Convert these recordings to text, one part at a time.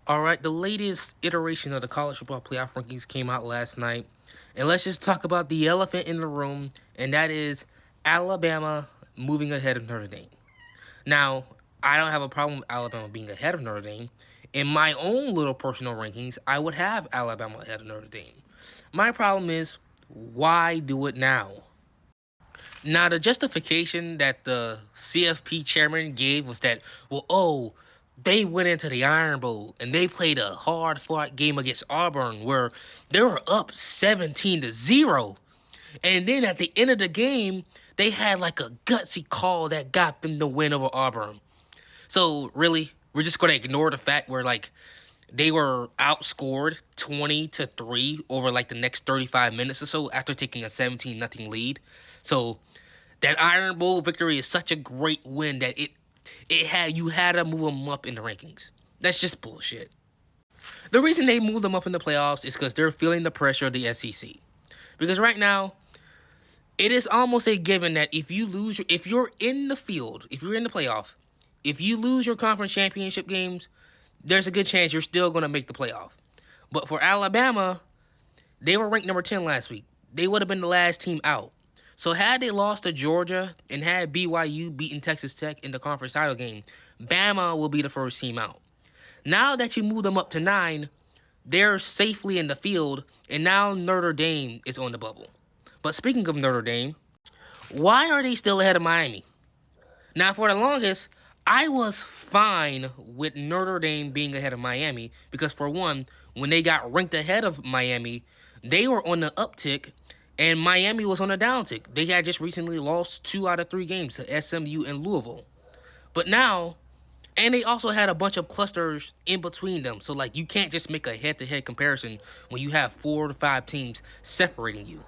All right, the latest iteration of the college football playoff rankings came out last night. And let's just talk about the elephant in the room, and that is Alabama moving ahead of Notre Dame. Now, I don't have a problem with Alabama being ahead of Notre Dame. In my own little personal rankings, I would have Alabama ahead of Notre Dame. My problem is, why do it now? Now, the justification that the CFP chairman gave was that, they went into the Iron Bowl and they played a hard-fought game against Auburn where they were up 17-0. And then at the end of the game, they had like a gutsy call that got them the win over Auburn. So, really, we're just going to ignore the fact where, they were outscored 20-3 over, the next 35 minutes or so after taking a 17-0 lead. So, that Iron Bowl victory is such a great win that you had to move them up in the rankings. That's just bullshit. The reason they moved them up in the playoffs is because they're feeling the pressure of the SEC. Because right now, it is almost a given that if you're in the field, if you're in the playoff, if you lose your conference championship games, there's a good chance you're still going to make the playoff. But for Alabama, they were ranked number 10 last week. They would have been the last team out. So had they lost to Georgia and had BYU beaten Texas Tech in the conference title game, Bama will be the first team out. Now that you move them up to 9, they're safely in the field, and now Notre Dame is on the bubble. But speaking of Notre Dame, why are they still ahead of Miami? Now, for the longest, I was fine with Notre Dame being ahead of Miami because, for one, when they got ranked ahead of Miami, they were on the uptick, and Miami was on a downtick. They had just recently lost 2 out of 3 games to SMU and Louisville. But now, and they also had a bunch of clusters in between them. So, you can't just make a head-to-head comparison when you have 4 to 5 teams separating you.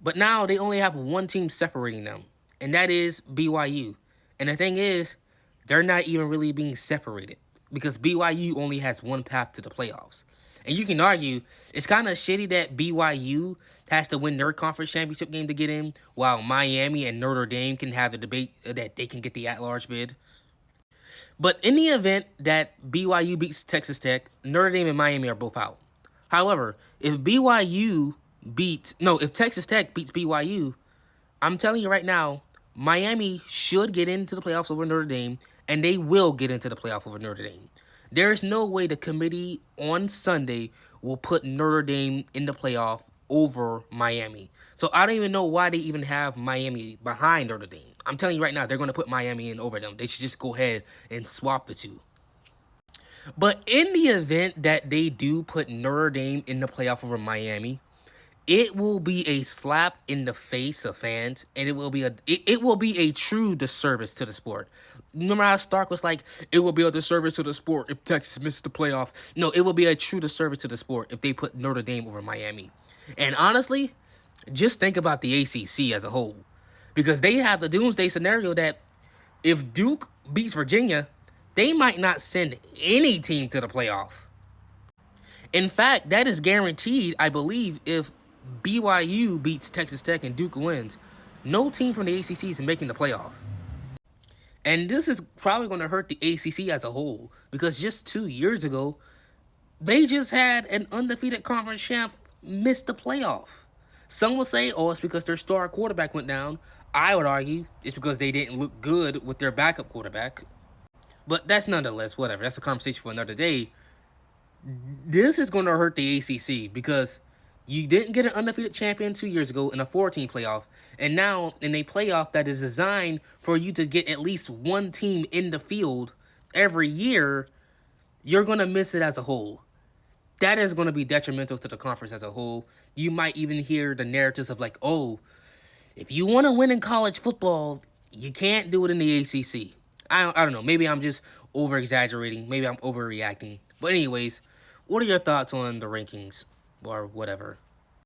But now they only have one team separating them, and that is BYU. And the thing is, they're not even really being separated because BYU only has one path to the playoffs. And you can argue it's kind of shitty that BYU has to win their conference championship game to get in, while Miami and Notre Dame can have the debate that they can get the at-large bid. But in the event that BYU beats Texas Tech, Notre Dame and Miami are both out. However, if Texas Tech beats BYU, I'm telling you right now, Miami should get into the playoffs over Notre Dame, and they will get into the playoff over Notre Dame. There is no way the committee on Sunday will put Notre Dame in the playoff over Miami. So I don't even know why they even have Miami behind Notre Dame. I'm telling you right now, they're going to put Miami in over them. They should just go ahead and swap the two. But in the event that they do put Notre Dame in the playoff over Miami, it will be a slap in the face of fans, and it will be a true disservice to the sport. Remember how Stark was like, it will be a disservice to the sport if Texas misses the playoff? No, it will be a true disservice to the sport if they put Notre Dame over Miami. And honestly, just think about the ACC as a whole, because they have the doomsday scenario that if Duke beats Virginia, they might not send any team to the playoff. In fact, that is guaranteed, I believe, if BYU beats Texas Tech and Duke wins. No team from the ACC is making the playoff. And this is probably going to hurt the ACC as a whole, because just 2 years ago, they just had an undefeated conference champ miss the playoff. Some will say, it's because their star quarterback went down. I would argue it's because they didn't look good with their backup quarterback. But that's nonetheless, whatever. That's a conversation for another day. This is going to hurt the ACC because you didn't get an undefeated champion 2 years ago in a 14 playoff, and now in a playoff that is designed for you to get at least one team in the field every year, you're going to miss it as a whole. That is going to be detrimental to the conference as a whole. You might even hear the narratives of if you want to win in college football, you can't do it in the ACC. I don't know. Maybe I'm just over-exaggerating. Maybe I'm overreacting. But anyways, what are your thoughts on the rankings or whatever?